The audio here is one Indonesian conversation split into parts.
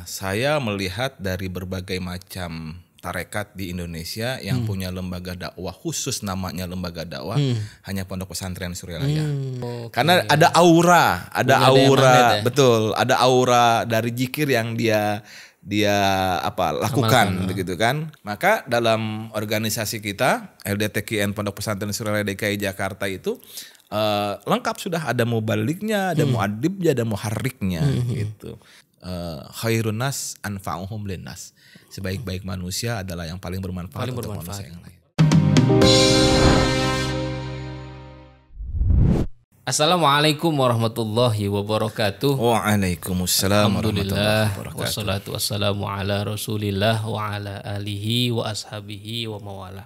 Saya melihat dari berbagai macam tarekat di Indonesia yang punya lembaga dakwah khusus, namanya lembaga dakwah, hanya Pondok Pesantren Suryalaya. Karena ada aura, betul, ada aura dari zikir yang dia lakukan begitu kan. Maka dalam organisasi kita LDTKN Pondok Pesantren Suryalaya DKI Jakarta itu lengkap, sudah ada mubalignya, ada muadibnya, ada muharriknya gitu. Khairun nas anfa'uhum linnas. Sebaik-baik manusia adalah yang paling bermanfaat untuk manusia yang lain. Assalamualaikum warahmatullahi wabarakatuh. Waalaikumsalam warahmatullahi wabarakatuh. Wassalatu wassalamu ala rasulillah wa ala alihi wa ashabihi wa mawala.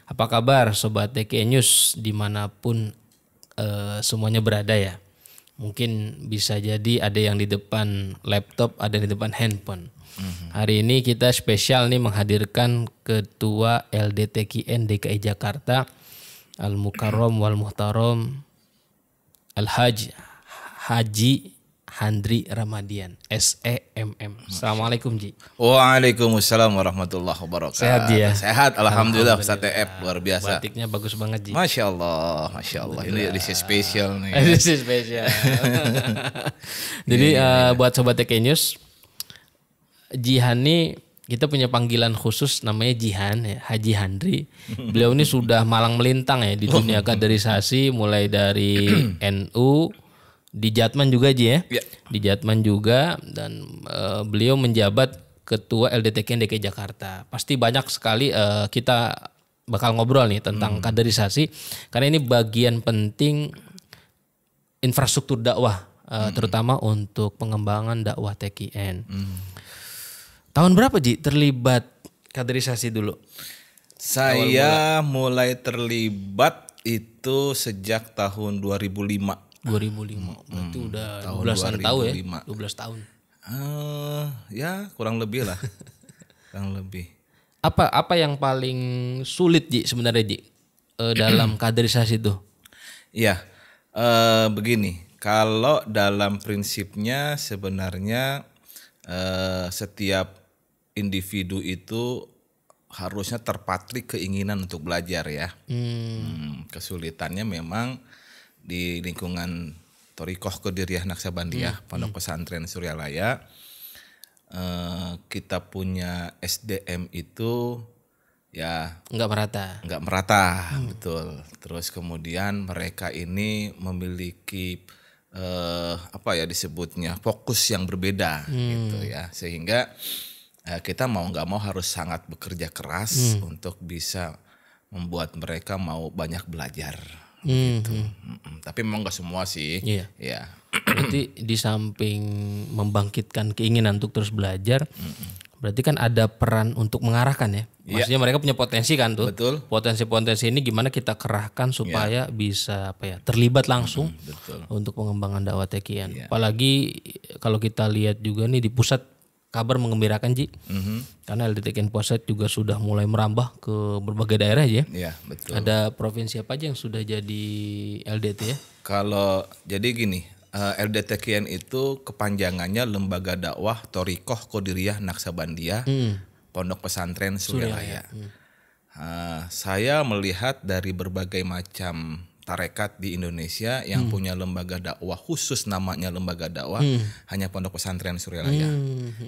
Apa kabar Sobat TKN News dimanapun semuanya berada ya. Mungkin bisa jadi ada yang di depan laptop, ada yang di depan handphone. Hari ini kita spesial nih menghadirkan Ketua LDTKN DKI Jakarta Al-Mukarram wal Muhtaram Haji Handri Ramadian SEMM. Assalamualaikum Ji. Waalaikumsalam warahmatullahi wabarakatuh. Sehat Ji ya? Sehat, alhamdulillah Ustaz TF, luar biasa. Batiknya bagus banget Ji. Masya Allah. Ini edisi spesial nih. Edisi spesial. Jadi buat Sobat TKN News, Jihan nih kita punya panggilan khusus namanya Jihan ya, Haji Handri. Beliau ini sudah malang melintang ya di dunia kaderisasi, mulai dari NU, di Jatman juga Ji ya. Di Jatman juga, dan beliau menjabat Ketua LDTKN DKI Jakarta. Pasti banyak sekali kita bakal ngobrol nih tentang kaderisasi, karena ini bagian penting infrastruktur dakwah, terutama untuk pengembangan dakwah TKN. Tahun berapa Ji terlibat kaderisasi dulu? Saya mulai terlibat itu sejak tahun 2005. 2005, berarti udah 12 tahun ya? 12 tahun. Ya kurang lebih lah. Kurang lebih. Apa yang paling sulit Ji sebenarnya Ji dalam kaderisasi itu? Iya, begini. Kalau dalam prinsipnya sebenarnya setiap individu itu harusnya terpatrik keinginan untuk belajar ya. Kesulitannya memang di lingkungan Thoriqoh Qadiriyah Naksabandiyah Pondok Pesantren Suryalaya, kita punya SDM itu ya nggak merata, betul. Terus kemudian mereka ini memiliki disebutnya fokus yang berbeda gitu ya, sehingga kita mau nggak mau harus sangat bekerja keras untuk bisa membuat mereka mau banyak belajar gitu. Tapi memang nggak semua sih. Iya. Ya. Berarti di samping membangkitkan keinginan untuk terus belajar, berarti kan ada peran untuk mengarahkan ya. Maksudnya mereka punya potensi kan tuh. Betul. Potensi-potensi ini gimana kita kerahkan supaya bisa terlibat langsung untuk pengembangan dakwah TKN. Apalagi kalau kita lihat juga nih di pusat, kabar menggembirakan Ji. Karena LDTKN Pusat juga sudah mulai merambah ke berbagai daerah ya. Iya, betul. Ada provinsi apa aja yang sudah jadi LDT ya? Kalau jadi gini, LDTKN itu kepanjangannya Lembaga Dakwah Thoriqoh Qadiriyah Naksabandiyah Pondok Pesantren Suryalaya. Saya melihat dari berbagai macam tarekat di Indonesia yang punya lembaga dakwah khusus, namanya lembaga dakwah, hanya Pondok Pesantren Suryalaya.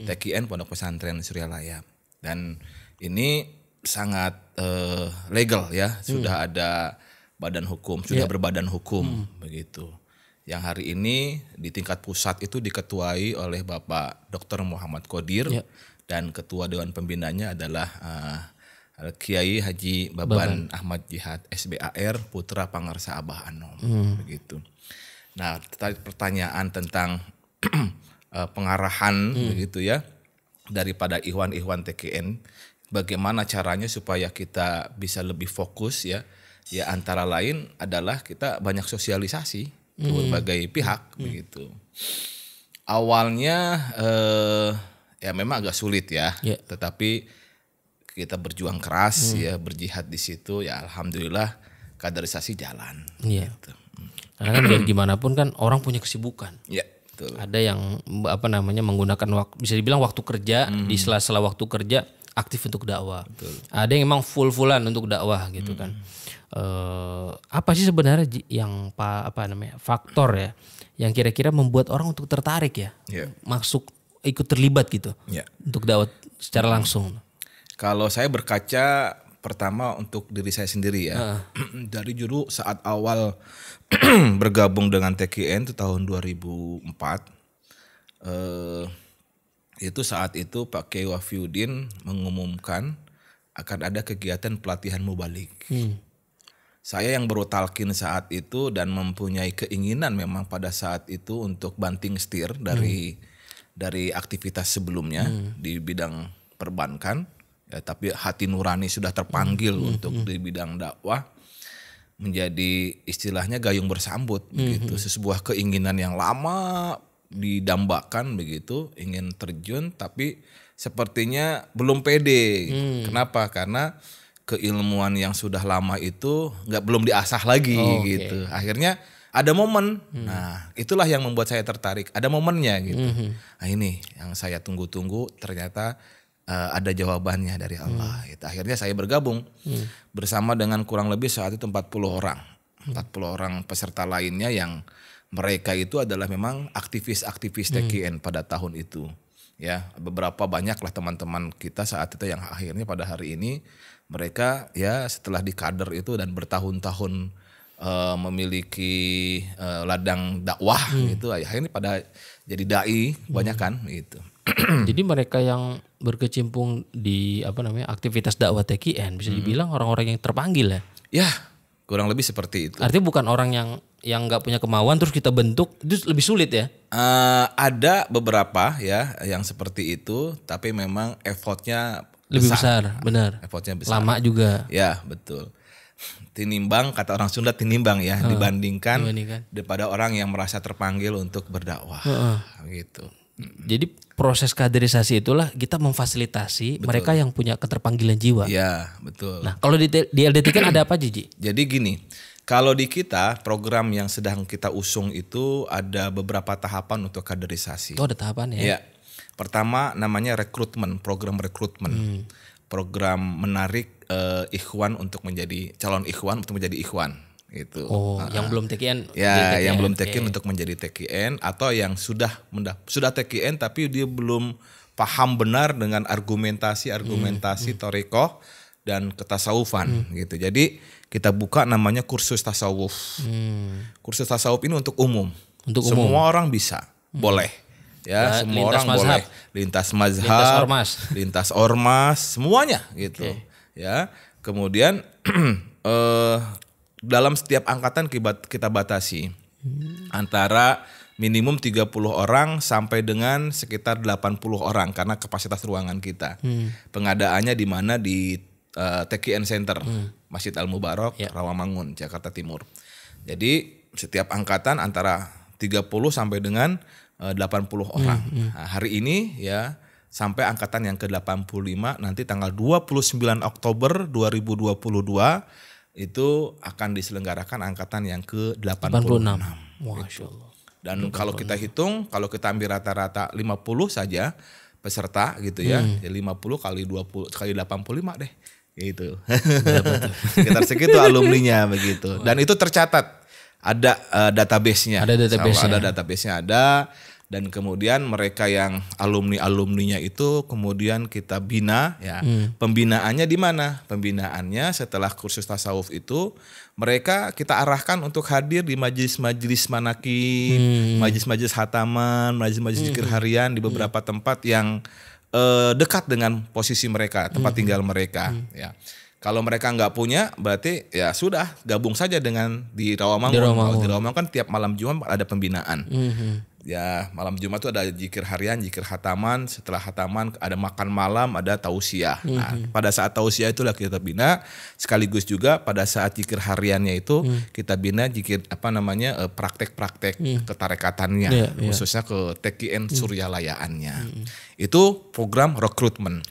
TKN Pondok Pesantren Suryalaya. Dan ini sangat legal ya, sudah ada badan hukum, sudah berbadan hukum begitu. Yang hari ini di tingkat pusat itu diketuai oleh Bapak Dr. Muhammad Qadir, dan ketua dewan pembinanya adalah Kiai Haji Baban Ahmad Jihad SBAR Putra Pangarsa Abah Anom begitu. Nah, pertanyaan tentang pengarahan begitu ya daripada ikhwan-ikhwan TKN, bagaimana caranya supaya kita bisa lebih fokus ya? Ya antara lain adalah kita banyak sosialisasi ke berbagai pihak begitu. Awalnya ya memang agak sulit ya, tetapi kita berjuang keras ya, berjihad di situ ya, alhamdulillah kaderisasi jalan. Gitu. Karena kan biar gimana pun kan orang punya kesibukan. Ada yang menggunakan bisa dibilang waktu kerja, di sela-sela waktu kerja aktif untuk dakwah. Ada yang memang full-fullan untuk dakwah gitu kan. Apa sih sebenarnya yang faktor ya yang kira-kira membuat orang untuk tertarik ya, masuk ikut terlibat gitu untuk dakwah secara langsung? Kalau saya berkaca pertama untuk diri saya sendiri ya, dari dulu saat awal bergabung dengan TKN itu tahun 2004, itu saat itu Pak Kiai Wafiuddin mengumumkan akan ada kegiatan pelatihan mubalik. Saya yang baru talkin saat itu dan mempunyai keinginan memang pada saat itu untuk banting setir dari aktivitas sebelumnya di bidang perbankan, ya, tapi hati nurani sudah terpanggil untuk di bidang dakwah, menjadi istilahnya gayung bersambut begitu, sebuah keinginan yang lama didambakan begitu, ingin terjun tapi sepertinya belum pede. Kenapa? Karena keilmuan yang sudah lama itu belum diasah lagi gitu. Akhirnya ada momen. Nah, itulah yang membuat saya tertarik. Ada momennya gitu. Nah, ini yang saya tunggu-tunggu, ternyata ada jawabannya dari Allah. Gitu. Akhirnya saya bergabung bersama dengan kurang lebih saat itu 40 orang. 40 orang peserta lainnya yang mereka itu adalah memang aktivis-aktivis TKN pada tahun itu. Ya, beberapa banyaklah teman-teman kita saat itu yang akhirnya pada hari ini mereka ya setelah di kader itu dan bertahun-tahun memiliki ladang dakwah gitu, akhirnya pada jadi dai banyak kan gitu. Jadi mereka yang berkecimpung di aktivitas dakwah TKN bisa dibilang orang-orang yang terpanggil ya. Ya, kurang lebih seperti itu. Artinya bukan orang yang nggak punya kemauan terus kita bentuk, itu lebih sulit ya. Ada beberapa ya yang seperti itu, tapi memang effortnya lebih besar, benar. Effortnya besar. Lama juga. Ya, betul. Tinimbang, kata orang Sunda tinimbang ya, dibandingkan daripada orang yang merasa terpanggil untuk berdakwah. Gitu. Jadi proses kaderisasi itulah kita memfasilitasi mereka yang punya keterpanggilan jiwa. Ya, betul. Nah, kalau di LDT kan ada apa, Ji? Jadi gini, kalau di kita program yang sedang kita usung itu ada beberapa tahapan untuk kaderisasi. Oh, ada tahapan ya? Ya. Pertama namanya rekrutmen, program rekrutmen. Program menarik ikhwan untuk menjadi calon ikhwan untuk menjadi ikhwan gitu. Oh, yang belum TKN. Ya, yang belum TKN untuk menjadi TKN, atau yang sudah TKN tapi dia belum paham benar dengan argumentasi thariqah dan ketasawufan gitu. Jadi kita buka namanya kursus tasawuf. Kursus tasawuf ini untuk umum. Semua orang bisa, boleh. Ya, semua orang boleh. Lintas mazhab, lintas ormas, semuanya gitu. Ya. Kemudian dalam setiap angkatan kita batasi antara minimum 30 orang sampai dengan sekitar 80 orang karena kapasitas ruangan kita. Pengadaannya di mana di TKN Center, Masjid Al Mubarak, Rawamangun, Jakarta Timur. Jadi setiap angkatan antara 30 sampai dengan 80 orang. Nah, hari ini ya sampai angkatan yang ke-85 nanti tanggal 29 Oktober 2022 itu akan diselenggarakan angkatan yang ke-86. Masya Allah. Dan kalau kita hitung, kalau kita ambil rata-rata 50 saja peserta gitu ya, 50 kali 20 kali 85 deh. Gitu. Sekitar segitu alumninya begitu. Dan itu tercatat. Ada database-nya. Ada database-nya ada. Dan kemudian mereka yang alumninya itu kemudian kita bina ya. Pembinaannya di mana? Pembinaannya setelah kursus tasawuf itu mereka kita arahkan untuk hadir di majelis-majelis manaqib, majelis-majelis hataman, majelis-majelis zikir harian di beberapa tempat yang dekat dengan posisi mereka, tempat tinggal mereka ya. Kalau mereka nggak punya, berarti ya sudah gabung saja dengan di Rawamangun. Kalau di Rawamangun kan tiap malam Jumat ada pembinaan. Ya, malam Jumat itu ada zikir harian, zikir hataman. Setelah hataman ada makan malam, ada tausiah. Nah, pada saat tausiah itulah kita bina. Sekaligus juga pada saat zikir hariannya itu kita bina zikir praktek-praktek ketarekatannya, khususnya ke TKN Suryalayaannya. Itu program rekrutmen.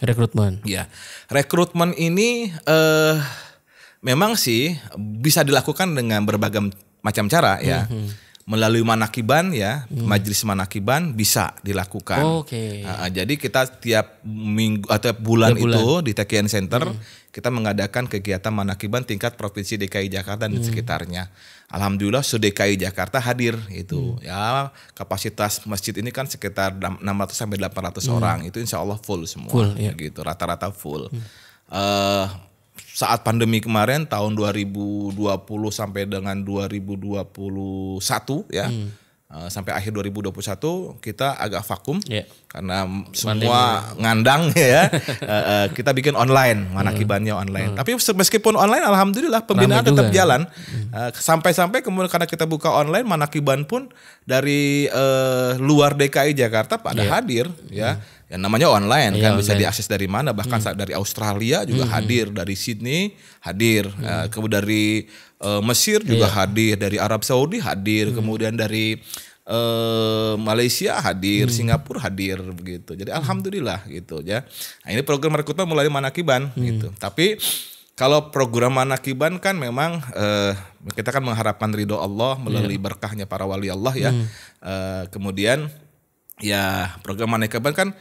Ya, rekrutmen ini memang sih bisa dilakukan dengan berbagai macam cara ya. melalui manakiban ya, majelis manakiban bisa dilakukan. Oke. Jadi kita tiap minggu atau bulan itu di TKN Center kita mengadakan kegiatan manakiban tingkat provinsi DKI Jakarta dan sekitarnya. Alhamdulillah se-DKI Jakarta hadir itu. Ya, kapasitas masjid ini kan sekitar 600 sampai 800 orang. Itu insya Allah full semua. Full, ya. Gitu, rata-rata full. Saat pandemi kemarin tahun 2020 sampai dengan 2021 ya. Sampai akhir 2021 kita agak vakum karena semua ngandang ya. Kita bikin online, manakibannya online. Tapi meskipun online alhamdulillah pembinaan tetap jalan. Sampai-sampai kemudian karena kita buka online, manakiban pun dari luar DKI Jakarta pada hadir ya. Yang namanya online kan bisa diakses dari mana, bahkan dari Australia juga hadir, dari Sydney hadir, kemudian dari Mesir juga hadir, dari Arab Saudi hadir, kemudian dari Malaysia hadir, Singapura hadir begitu. Jadi alhamdulillah gitu ya. Nah, ini program rekrutmen mulai manakiban gitu. Tapi kalau program manakiban kan memang kita kan mengharapkan ridho Allah melalui berkahnya para wali Allah ya. Kemudian ya program manakiban kan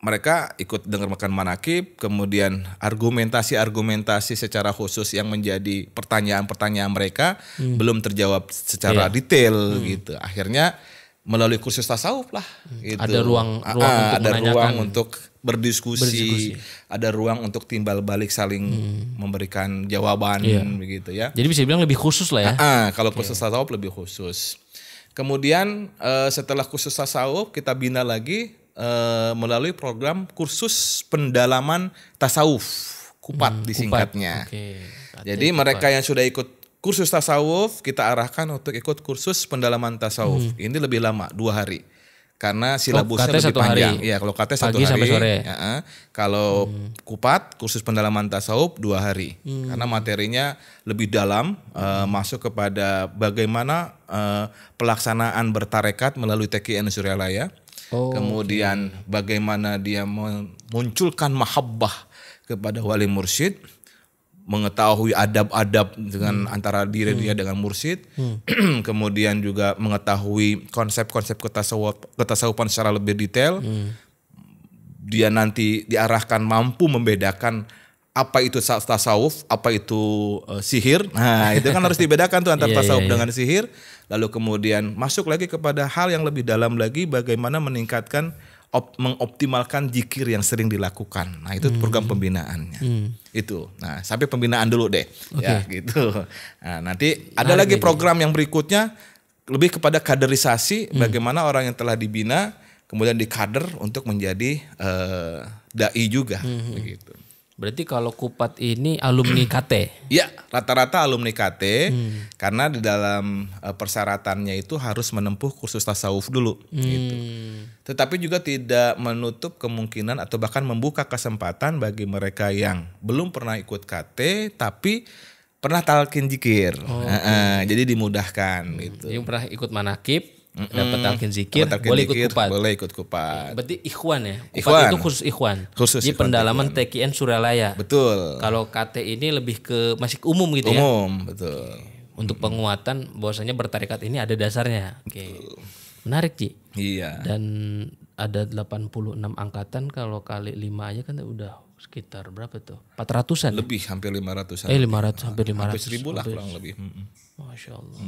mereka ikut dengar makan manakib, kemudian argumentasi secara khusus yang menjadi pertanyaan-pertanyaan mereka belum terjawab secara detail gitu. Akhirnya melalui kursus tasawuf lah. Gitu. Ada ruang untuk berdiskusi, ada ruang untuk timbal balik saling memberikan jawaban begitu ya. Jadi bisa bilang lebih khusus lah ya. Kalau kursus tasawuf lebih khusus. Kemudian setelah kursus tasawuf kita bina lagi melalui program kursus pendalaman tasawuf, KUPAT disingkatnya. Jadi mereka yang sudah ikut kursus tasawuf kita arahkan untuk ikut kursus pendalaman tasawuf. Ini lebih lama 2 hari. Karena silabusnya lebih panjang. Iya, kalau KT 1 hari. Sampai sore. Kalau KUPAT kursus pendalaman tasawuf 2 hari. Karena materinya lebih dalam, masuk kepada bagaimana pelaksanaan bertarekat melalui TKN Suryalaya. Kemudian bagaimana dia memunculkan mahabbah kepada wali mursyid, mengetahui adab-adab dengan antara diri dia dengan mursyid, kemudian juga mengetahui konsep-konsep ketasawufan secara lebih detail. Dia nanti diarahkan mampu membedakan apa itu tasawuf, apa itu sihir. Nah, itu kan harus dibedakan tuh antara tasawuf dengan sihir. Lalu kemudian masuk lagi kepada hal yang lebih dalam lagi, bagaimana meningkatkan mengoptimalkan zikir yang sering dilakukan. Nah, itu program pembinaannya. Itu. Nah, sampai pembinaan dulu deh. Ya, gitu. Nah, nanti ada lagi program yang berikutnya lebih kepada kaderisasi, bagaimana orang yang telah dibina kemudian dikader untuk menjadi dai juga begitu. Berarti kalau KUPAT ini alumni KT? Ya, rata-rata alumni KT karena di dalam persyaratannya itu harus menempuh kursus tasawuf dulu. Gitu. Tetapi juga tidak menutup kemungkinan atau bahkan membuka kesempatan bagi mereka yang belum pernah ikut KT tapi pernah talqin zikir. Jadi dimudahkan. Gitu. Yang pernah ikut manakib, dapat talqin zikir, boleh ikut KUPAT. Boleh ikut KUPAT. Berarti ikhwan ya. Ikhwan. Itu khusus ikhwan. Khusus di pendalaman TKN Suryalaya. Betul. Kalau KT ini lebih ke masih umum gitu ya. Umum, betul. Untuk penguatan bahwasanya bertarekat ini ada dasarnya. Oke. Menarik, Ci. Iya. Dan ada 86 angkatan, kalau kali 5 aja kan udah sekitar berapa tuh? 400-an. Lebih, hampir 500-an. 500, hampir 500. Hampir 1000 lah kurang lebih. Masya Allah.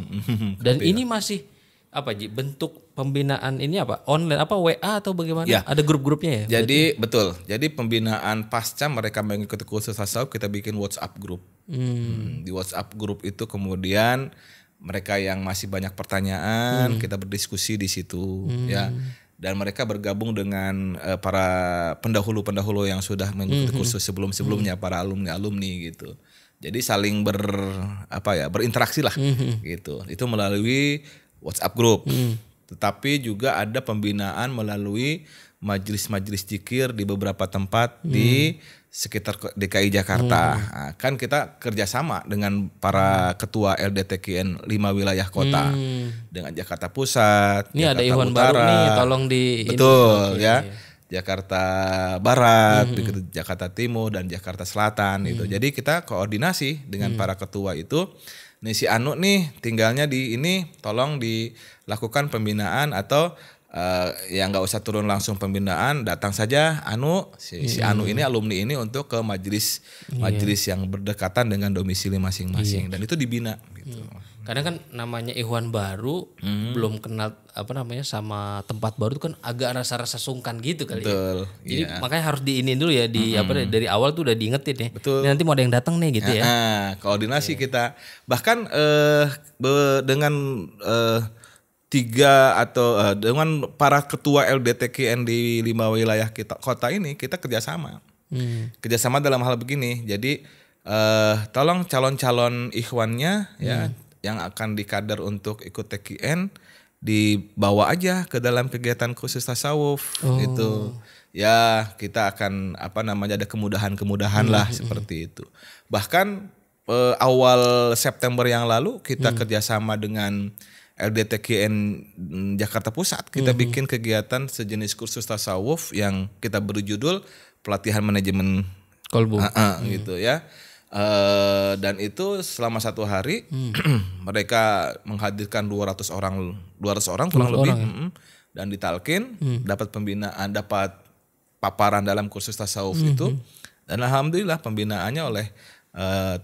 Dan ini masih apa Ji, bentuk pembinaan ini apa? Online apa, WA atau bagaimana? Ya. Ada grup-grupnya ya? Jadi betul. Jadi pembinaan pasca mereka mengikuti kursus tasawuf, kita bikin WhatsApp group. Di WhatsApp group itu kemudian mereka yang masih banyak pertanyaan, kita berdiskusi di situ ya. Dan mereka bergabung dengan para pendahulu-pendahulu yang sudah mengikuti kursus sebelum-sebelumnya, para alumni-alumni gitu. Jadi saling berinteraksi lah gitu. Itu melalui WhatsApp group. Tetapi juga ada pembinaan melalui majelis-majelis zikir di beberapa tempat di sekitar DKI Jakarta. Nah, kan kita kerjasama dengan para ketua LDTKN 5 wilayah kota, dengan Jakarta Pusat, ini Jakarta ada Iwan Utara, baru nih, tolong di betul ini. Ya. Jakarta Barat, Jakarta Timur dan Jakarta Selatan itu. Jadi kita koordinasi dengan para ketua itu nih si Anu nih tinggalnya di ini, tolong dilakukan pembinaan atau yang nggak usah turun langsung pembinaan, datang saja Anu si Anu ini alumni ini untuk ke majelis yang berdekatan dengan domisili masing-masing dan itu dibina gitu. Kadang kan namanya Ikhwan baru belum kenal sama tempat baru itu kan agak rasa-rasa sungkan gitu kali. Betul, ya. Jadi makanya harus diinin dulu ya dari awal tuh udah diingetin ya. Betul. Nanti mau ada yang datang nih gitu ya. Koordinasi kita bahkan dengan 3 atau dengan para ketua LDTKN di 5 wilayah kota ini kita kerjasama. Kerjasama dalam hal begini. Jadi tolong calon-calon ikhwannya ya yang akan dikader untuk ikut TKN dibawa aja ke dalam kegiatan khusus tasawuf gitu. Ya kita akan ada kemudahan-kemudahan lah seperti itu. Bahkan awal September yang lalu kita kerjasama dengan LDTKN Jakarta Pusat. Kita bikin kegiatan sejenis kursus tasawuf yang kita beri judul pelatihan manajemen kolbu gitu ya. Dan itu selama 1 hari mereka menghadirkan 200 orang kurang lebih dan ditalkin, dapat pembinaan, dapat paparan dalam kursus tasawuf itu dan alhamdulillah pembinaannya oleh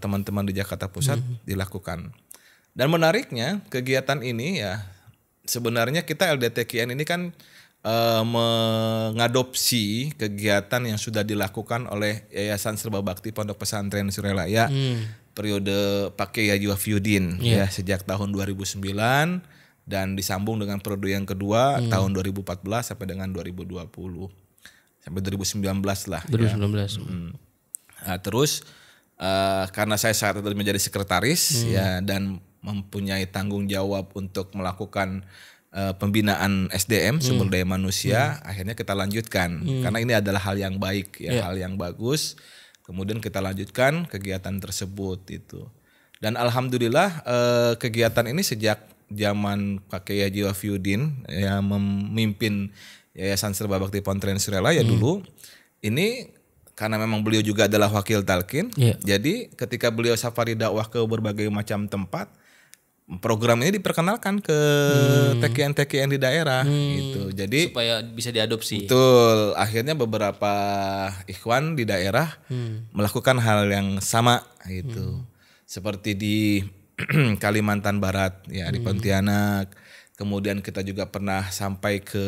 teman-teman di Jakarta Pusat dilakukan. Dan menariknya kegiatan ini ya sebenarnya kita LDTKN ini kan mengadopsi kegiatan yang sudah dilakukan oleh Yayasan Serba Bakti Pondok Pesantren Suryalaya periode Pak Kiai Haji Wafiuddin ya sejak tahun 2009 dan disambung dengan periode yang kedua tahun 2014 sampai dengan 2020 sampai 2019 lah. 2019. Ya. Nah, terus karena saya saat itu menjadi sekretaris ya dan mempunyai tanggung jawab untuk melakukan pembinaan SDM sumber daya manusia, akhirnya kita lanjutkan karena ini adalah hal yang baik ya, hal yang bagus. Kemudian kita lanjutkan kegiatan tersebut itu. Dan alhamdulillah kegiatan ini sejak zaman Pak Kiai Haji Wafiuddin yang memimpin Yayasan Serba Bakti Pesantren Suryalaya dulu, ini karena memang beliau juga adalah wakil talqin, jadi ketika beliau safari dakwah ke berbagai macam tempat, program ini diperkenalkan ke TKN-TKN di daerah gitu. Jadi supaya bisa diadopsi. Betul. Akhirnya beberapa ikhwan di daerah melakukan hal yang sama gitu. Seperti di Kalimantan Barat ya, di Pontianak. Kemudian kita juga pernah sampai ke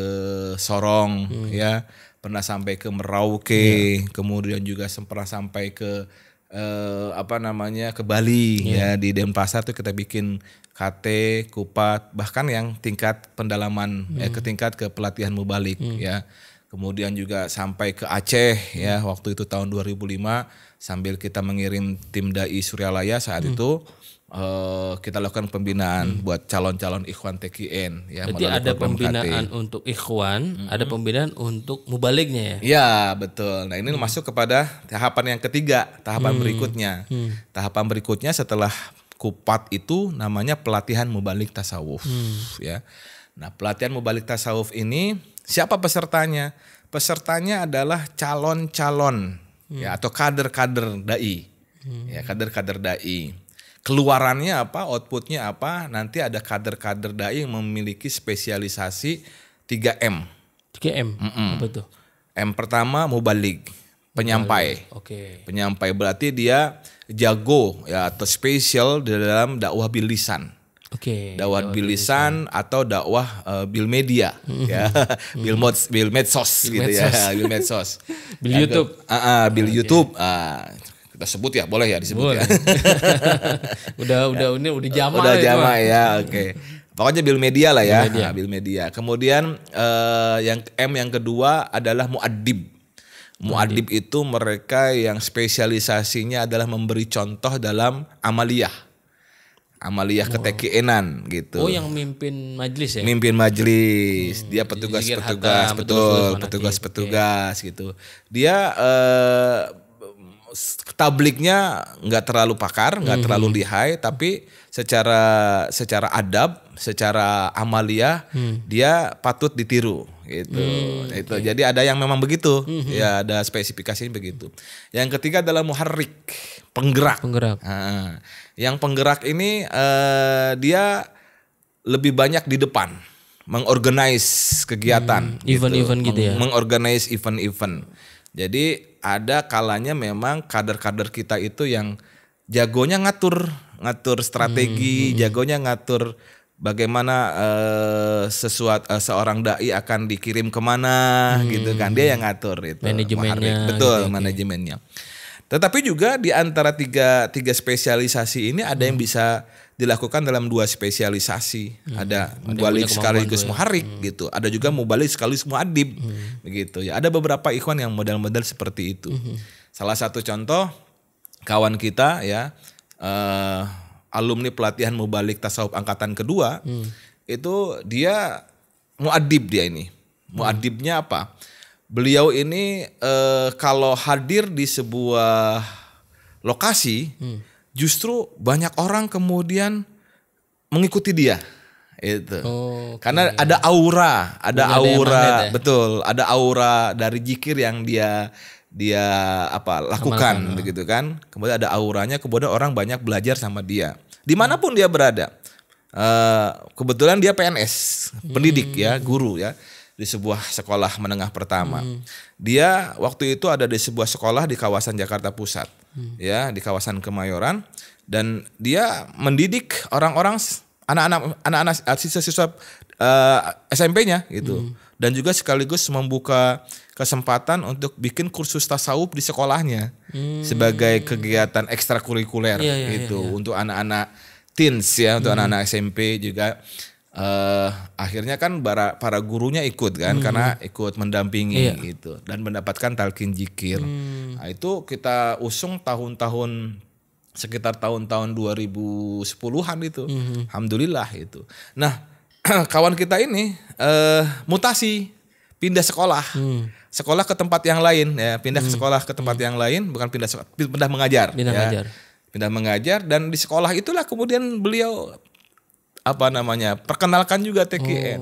Sorong ya, pernah sampai ke Merauke, kemudian juga pernah sampai ke ke Bali ya, di Denpasar tuh kita bikin KT, Kupat, bahkan yang tingkat pendalaman ke tingkat ke pelatihan mubalik ya. Kemudian juga sampai ke Aceh ya, waktu itu tahun 2005 sambil kita mengirim tim dai Suryalaya saat itu kita lakukan pembinaan buat calon-calon ikhwan TKN ya. Berarti ada pembinaan KT untuk ikhwan, ada pembinaan untuk mubaliknya ya? Ya betul. Nah ini masuk kepada tahapan yang ketiga, tahapan berikutnya. Tahapan berikutnya setelah Kupat itu namanya pelatihan mubalik tasawuf ya. Nah pelatihan mubalik tasawuf ini siapa pesertanya? Pesertanya adalah calon-calon ya atau kader-kader dai ya, kader-kader dai. Keluarannya apa, outputnya apa, nanti ada kader-kader dai yang memiliki spesialisasi 3M. 3M, apa tuh? M pertama mubalik, penyampai. Penyampai berarti dia jago ya atau spesial di dalam dakwah bil lisan. Dakwah bil lisan atau dakwah bil media ya. bil medsos gitu ya, bil medsos. Bil YouTube. Bil YouTube. Kita sebut ya, boleh ya disebut. Boleh. Ya. udah jama. Udah jama ya, oke. Pokoknya bil media lah ya, bil media. Kemudian yang M yang kedua adalah muadib. Muadib itu mereka yang spesialisasinya adalah memberi contoh dalam amaliyah keTKN-an gitu. Oh yang mimpin majelis ya? Mimpin majelis, dia petugas-petugas, betul, petugas-petugas gitu. Dia tabliknya nggak terlalu pakar, nggak terlalu lihai, tapi secara adab, secara amalia dia patut ditiru gitu. Itu. Jadi ada yang memang begitu, ya ada spesifikasinya begitu. Yang ketiga adalah muharrik, penggerak. Nah, yang penggerak ini dia lebih banyak di depan, mengorganize kegiatan, event-event gitu ya. Mengorganize event-event. Jadi ada kalanya memang kader-kader kita itu yang jagonya ngatur strategi, jagonya ngatur bagaimana seorang dai akan dikirim kemana gitu kan, dia yang ngatur itu. Manajemennya. Betul, manajemennya. Tetapi juga di antara tiga spesialisasi ini ada yang bisa dilakukan dalam 2 spesialisasi. Ada mubalik sekaligus muharrik gitu. Ada juga mubalik sekaligus muadib begitu ya. Ada beberapa ikhwan yang model-model seperti itu. Salah satu contoh kawan kita ya, alumni pelatihan mubalik tasawuf angkatan kedua, itu dia muadib dia ini. Muadibnya apa? Beliau ini kalau hadir di sebuah lokasi, justru banyak orang kemudian mengikuti dia. Itu. Karena ada aura, betul, ada aura dari zikir yang dia lakukan begitu kan. Kemudian ada auranya, kemudian orang banyak belajar sama dia. Dimanapun dia berada. Kebetulan dia PNS, pendidik ya, guru ya, di sebuah sekolah menengah pertama. Dia waktu itu ada di sebuah sekolah di kawasan Jakarta Pusat, ya, di kawasan Kemayoran, dan dia mendidik anak-anak siswa-siswa SMP-nya gitu. Dan juga sekaligus membuka kesempatan untuk bikin kursus tasawuf di sekolahnya sebagai kegiatan ekstrakurikuler untuk anak-anak teens ya, untuk anak-anak SMP juga. Akhirnya kan para gurunya ikut kan, karena ikut mendampingi gitu dan mendapatkan talqin zikir. Nah, itu kita usung sekitar tahun-tahun 2010-an itu. Alhamdulillah itu. Nah, kawan kita ini mutasi, pindah sekolah. Sekolah ke tempat yang lain ya, pindah ke sekolah ke tempat yang lain, bukan pindah mengajar. Pindah mengajar, dan di sekolah itulah kemudian beliau perkenalkan juga TKN.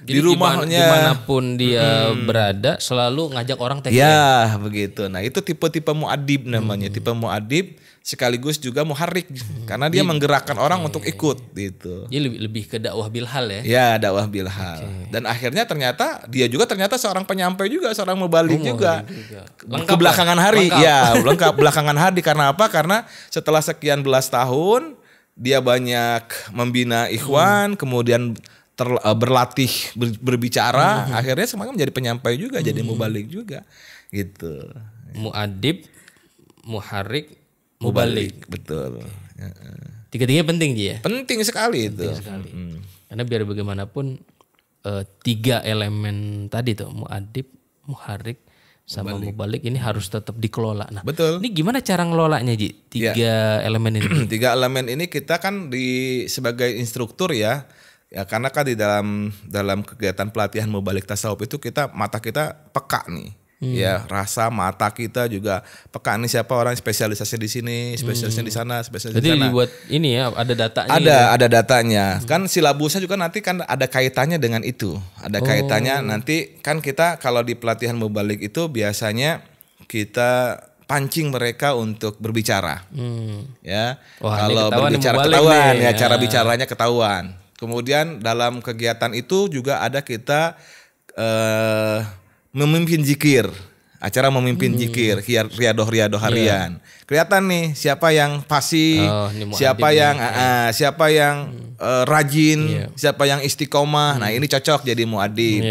Di rumahnya dimanapun dia berada selalu ngajak orang TKN. Ya begitu. Nah itu tipe-tipe muadib namanya. Tipe muadib sekaligus juga muharrik, karena dia menggerakkan orang untuk ikut gitu. Dia lebih ke dakwah bilhal ya. Ya, dakwah bilhal. Dan akhirnya ternyata dia juga seorang penyampai juga, seorang mubalik juga. Ke belakangan hari. Ya, lengkap belakangan hari. Karena apa? Karena setelah sekian belas tahun dia banyak membina ikhwan, kemudian berlatih berbicara, akhirnya semuanya menjadi penyampai juga, jadi mubalik juga gitu. Muadib, muharrik, mubalik. Betul. Tiga-tiganya penting Ji ya? Penting sekali itu. Karena biar bagaimanapun 3 elemen tadi tuh, muadib, muharrik, sama mubalik ini harus tetap dikelola. Nah, betul. Ini gimana cara ngelolanya Ji? 3 elemen ini. 3 elemen ini kita kan sebagai instruktur ya. Ya karena kan di dalam kegiatan pelatihan mubalik tasawuf itu mata kita peka nih. Ya, rasa mata kita juga peka nih, siapa orang spesialisasi di sini, spesialisnya di sana, spesialisnya di sana. Jadi dibuat ini ya, ada datanya. Ada datanya. Kan silabusnya juga nanti kan ada kaitannya dengan itu. Ada kaitannya nanti kan kita kalau di pelatihan mubalik itu biasanya kita pancing mereka untuk berbicara. Ya. Kalau berbicara ketahuan ya, cara bicaranya ketahuan. Kemudian dalam kegiatan itu juga ada kita memimpin zikir, acara memimpin zikir, riadoh harian. Kelihatan nih siapa yang fasih, siapa yang rajin, siapa yang istiqomah. Nah ini cocok jadi muadib.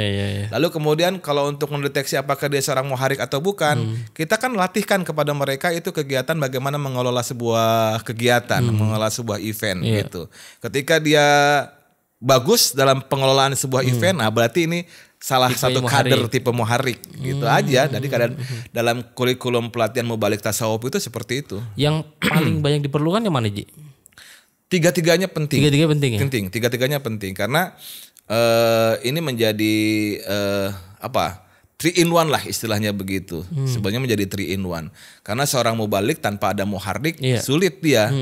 Lalu kemudian kalau untuk mendeteksi apakah dia seorang muharrik atau bukan, kita kan latihkan kepada mereka itu kegiatan bagaimana mengelola sebuah kegiatan, mengelola sebuah event gitu. Ketika dia bagus dalam pengelolaan sebuah event, nah berarti ini salah satu kader tipe muharrik gitu aja. Jadi dalam kurikulum pelatihan mubalik tasawuf itu seperti itu. Yang paling banyak diperlukan yang mana Ji? Tiga-tiganya penting. Tiga-tiganya penting ya? Tiga-tiganya penting karena ini menjadi 3 in 1 lah istilahnya begitu. Sebenarnya menjadi 3 in 1. Karena seorang mubalik tanpa ada muharrik sulit dia.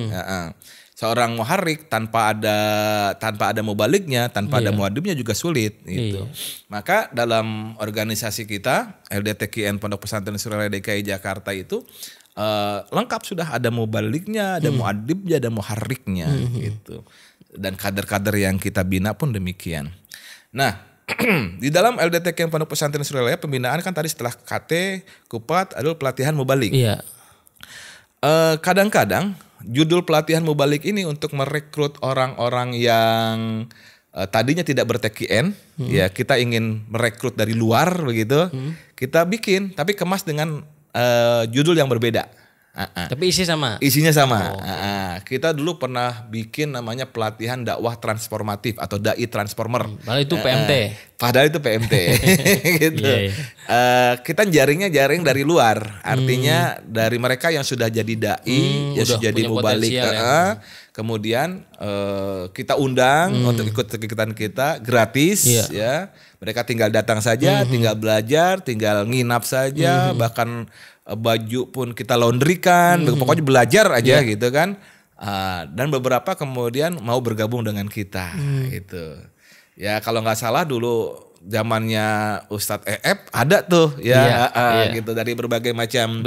Seorang muharrik tanpa ada mubaliknya, tanpa ada muadibnya juga sulit gitu. Maka dalam organisasi kita LDTKN Pondok Pesantren Suralaya DKI Jakarta itu lengkap sudah, ada mubaliknya, ada muadibnya, ada muharriknya gitu. Dan kader-kader yang kita bina pun demikian. Nah, di dalam LDTKN Pondok Pesantren Suralaya pembinaan kan tadi setelah KT, Kupat adalah pelatihan mubalik. Iya. Kadang-kadang judul pelatihan mubalik ini untuk merekrut orang-orang yang tadinya tidak ber-TKN, ya kita ingin merekrut dari luar begitu. Kita bikin tapi kemas dengan judul yang berbeda. Tapi Isinya sama. Kita dulu pernah bikin namanya pelatihan dakwah transformatif atau dai transformer. Padahal itu PMT. Padahal itu PMT. Gitu. Kita jaring dari luar. Artinya dari mereka yang sudah jadi dai, yang sudah jadi mubalik. Kemudian kita undang untuk ikut kegiatan kita gratis. Ya, mereka tinggal datang saja, tinggal belajar, tinggal nginap saja, bahkan baju pun kita laundrykan, pokoknya belajar aja gitu kan. Dan beberapa kemudian mau bergabung dengan kita gitu. Ya kalau nggak salah dulu zamannya Ustadz EF ada tuh ya gitu dari berbagai macam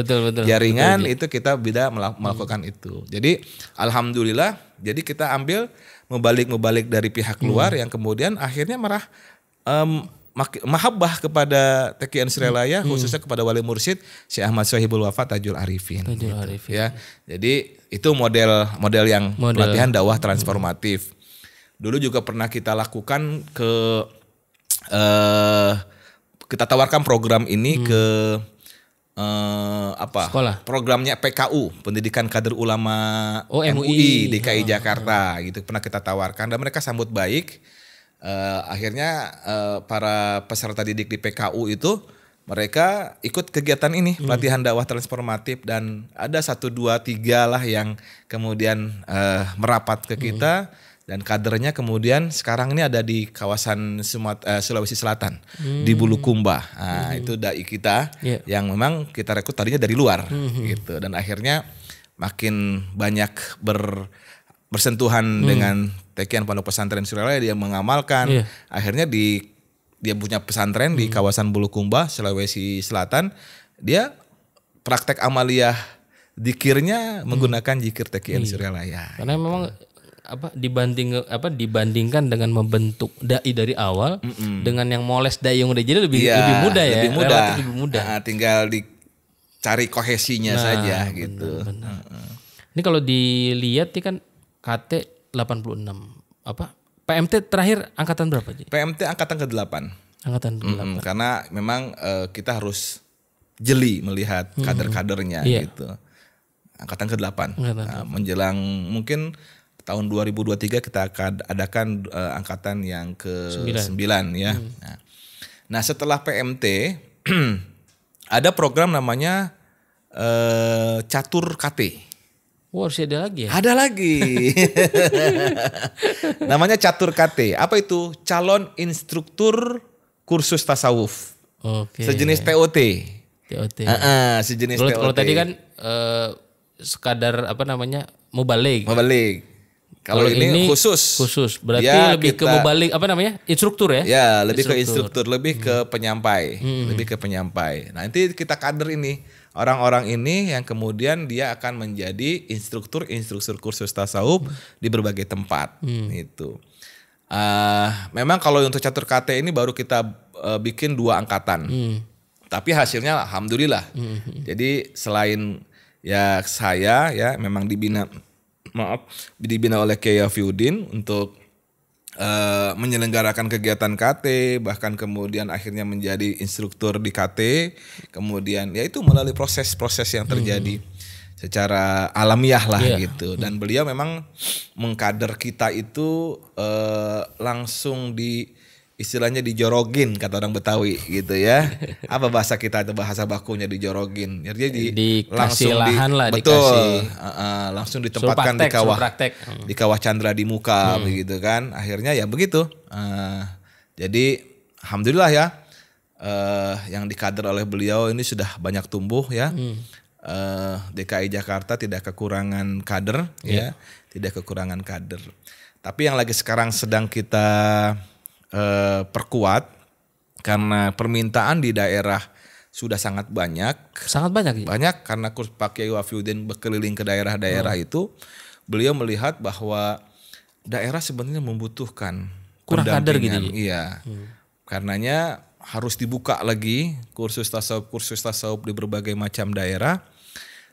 jaringan itu kita bisa melakukan itu. Jadi alhamdulillah, jadi kita ambil mubalik dari pihak luar yang kemudian akhirnya mahabbah kepada TKN Suralaya, khususnya kepada Wali Mursyid Syekh Ahmad Sohibul Wafa Tajul Arifin. Ya, jadi itu model yang pelatihan dakwah transformatif. Dulu juga pernah kita lakukan kita tawarkan program ini ke sekolah. Programnya PKU, Pendidikan Kader Ulama MUI DKI Jakarta gitu, pernah kita tawarkan dan mereka sambut baik. Akhirnya para peserta didik di PKU itu mereka ikut kegiatan ini, pelatihan dakwah transformatif, dan ada 1, 2, 3 lah yang kemudian merapat ke kita dan kadernya kemudian sekarang ini ada di kawasan Sulawesi Selatan di Bulukumba. Itu dai kita yang memang kita rekrut tadinya dari luar gitu, dan akhirnya makin banyak bersentuhan dengan TKN Pondok Pesantren Suralaya, dia mengamalkan. Akhirnya dia punya pesantren di kawasan Bulukumba, Sulawesi Selatan. Dia praktek amaliyah zikirnya menggunakan zikir TKN Suralaya. Karena memang dibandingkan dengan membentuk dai dari awal dengan yang moles dai yang udah jadi lebih mudah ya. Lebih mudah. Tinggal dicari kohesinya saja gitu. Benar. Ini kalau dilihat nih kan KT 86. PMT terakhir angkatan berapa, Ji? PMT angkatan ke-8. Angkatan ke-8. Karena memang kita harus jeli melihat kader-kadernya gitu. Angkatan ke-8. Menjelang mungkin tahun 2023 kita akan adakan angkatan yang ke-9 ya. Nah, setelah PMT ada program namanya Catur KT. Harus ada lagi ya? Ada lagi. Namanya Catur KT. Apa itu? Calon Instruktur Kursus Tasawuf. Sejenis TOT. Sejenis TOT. Kalau tadi kan sekadar mubalik. Kalau ini khusus. Berarti ya, lebih ke mubalik instruktur ya? Ya, lebih ke instruktur, lebih ke penyampai, Nah, nanti kita kader ini. Orang-orang ini yang kemudian dia akan menjadi instruktur kursus tasawuf di berbagai tempat itu. Memang kalau untuk Catur KT ini baru kita bikin 2 angkatan. Tapi hasilnya alhamdulillah. Jadi selain ya saya ya memang dibina oleh Kiai Afiuddin untuk menyelenggarakan kegiatan KT, bahkan kemudian akhirnya menjadi instruktur di KT, kemudian ya itu melalui proses-proses yang terjadi secara alamiah lah gitu. Dan beliau memang mengkader kita itu langsung istilahnya dijorogin, kata orang Betawi gitu ya. Apa bahasa kita itu, bahasa bakunya dijorogin. Jadi langsung lahan lah, betul, langsung ditempatkan di kawah Chandra di muka begitu kan. Akhirnya ya begitu. Jadi alhamdulillah ya, yang dikader oleh beliau ini sudah banyak tumbuh ya. DKI Jakarta tidak kekurangan kader ya, tidak kekurangan kader. Tapi yang lagi sekarang sedang kita perkuat karena permintaan di daerah sudah sangat banyak. Sangat banyak. Banyak karena Pak Kiai Wafiuddin berkeliling ke daerah-daerah itu, beliau melihat bahwa daerah sebenarnya membutuhkan kurang kader gitu. Iya. Karenanya harus dibuka lagi kursus tasawuf di berbagai macam daerah.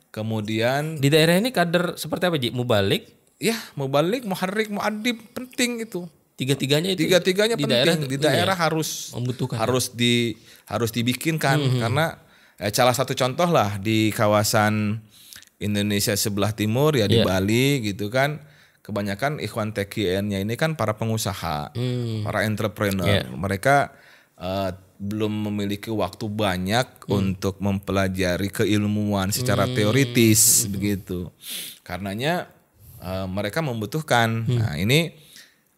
Kemudian di daerah ini kader seperti apa, Ji? Mubalik? Ya, mubalik, muharrik, muadib penting itu. Tiga-tiganya itu. Tiga-tiganya penting. Di daerah harus membutuhkan. Harus dibikinkan karena salah satu contoh lah di kawasan Indonesia sebelah timur ya di Bali gitu kan. Kebanyakan ikhwan TKN-nya ini kan para pengusaha, para entrepreneur. Mereka belum memiliki waktu banyak untuk mempelajari keilmuan secara teoritis begitu. Karenanya mereka membutuhkan. Nah, ini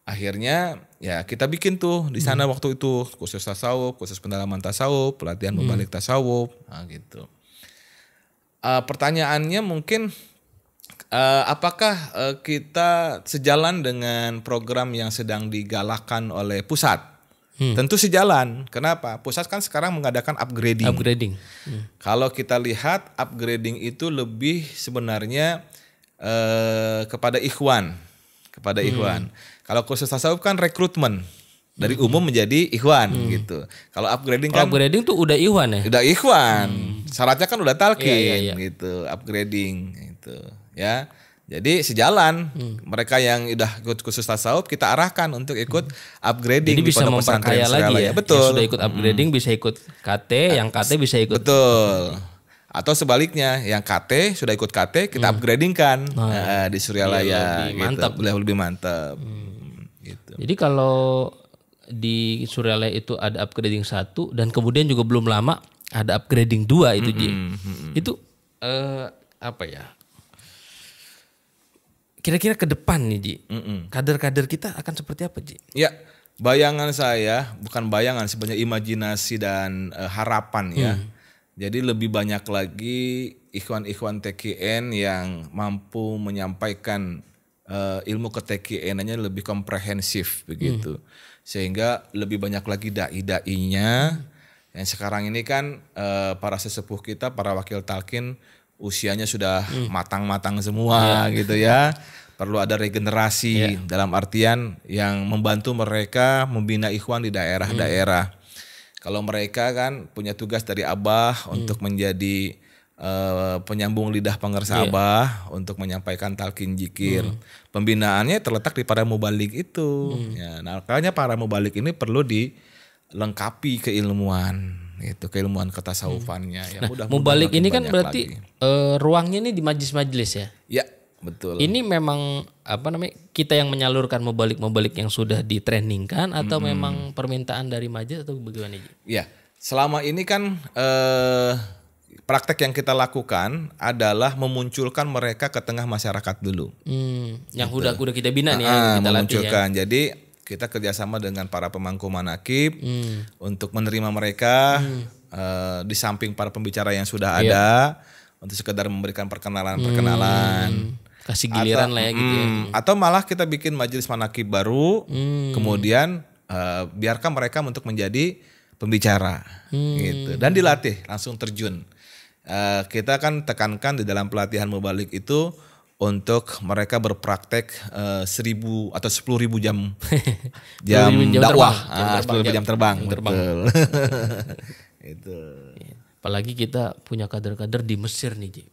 akhirnya ya kita bikin tuh di sana waktu itu khusus tasawuf, khusus pendalaman tasawuf, pelatihan mubalik tasawuf, nah gitu. Pertanyaannya mungkin apakah kita sejalan dengan program yang sedang digalakkan oleh pusat? Tentu sejalan. Kenapa? Pusat kan sekarang mengadakan upgrading. Kalau kita lihat upgrading itu lebih sebenarnya kepada ikhwan. Kalau khusus tasawuf kan rekrutmen dari umum menjadi ikhwan gitu. Kalau upgrading kan upgrading tuh udah ikhwan ya? Udah ikhwan. Syaratnya kan udah talqin gitu, upgrading gitu ya. Jadi sejalan. Mereka yang udah ikut khusus tasawuf kita arahkan untuk ikut upgrading. Jadi bisa memperkaya lagi ya. Betul. Yang sudah ikut upgrading bisa ikut KT, yang KT bisa ikut. Betul. Atau sebaliknya, yang KT sudah ikut KT kita upgradingkan di Suryalaya. Lebih mantap. Lebih mantap. Gitu. Jadi kalau di Suryalaya itu ada upgrading 1 dan kemudian juga belum lama ada upgrading 2 itu Ji. Itu apa ya? Kira-kira ke depan nih Ji, kader-kader kita akan seperti apa Ji? Ya, bayangan saya, bukan bayangan sebenarnya imajinasi dan harapan ya. Jadi lebih banyak lagi ikhwan-ikhwan TKN yang mampu menyampaikan ilmu ke TKN-nya lebih komprehensif begitu. Sehingga lebih banyak lagi dai-dainya. Yang sekarang ini kan para sesepuh kita, para wakil talqin usianya sudah matang-matang semua gitu ya. Perlu ada regenerasi dalam artian yang membantu mereka membina ikhwan di daerah-daerah. Kalau mereka kan punya tugas dari Abah untuk menjadi penyambung lidah pengersa Abah untuk menyampaikan talqin zikir. Pembinaannya terletak di para mubalik itu. Ya, nah, makanya para mubalik ini perlu dilengkapi keilmuan. Itu keilmuan ketasawufannya. Ya, nah, mubalik ini kan berarti ruangnya ini di majlis-majlis ya? Ya, betul. Ini memang apa namanya kita yang menyalurkan mubalik yang sudah ditrainingkan atau memang permintaan dari majlis atau bagaimana? Ya, selama ini kan praktek yang kita lakukan adalah memunculkan mereka ke tengah masyarakat dulu. Yang udah kita bina nih ya, kita memunculkan. Latih ya. Jadi kita kerjasama dengan para pemangku manaqib untuk menerima mereka di samping para pembicara yang sudah ada untuk sekedar memberikan perkenalan. Kasih giliran lah ya gitu ya. Atau malah kita bikin majelis manaqib baru, kemudian biarkan mereka untuk menjadi pembicara gitu dan dilatih langsung terjun. Kita kan tekankan di dalam pelatihan mubalik itu untuk mereka berpraktek 1.000 atau 10.000 jam dakwah, 10.000 jam terbang. Betul. Itu. Apalagi kita punya kader-kader di Mesir nih Ji.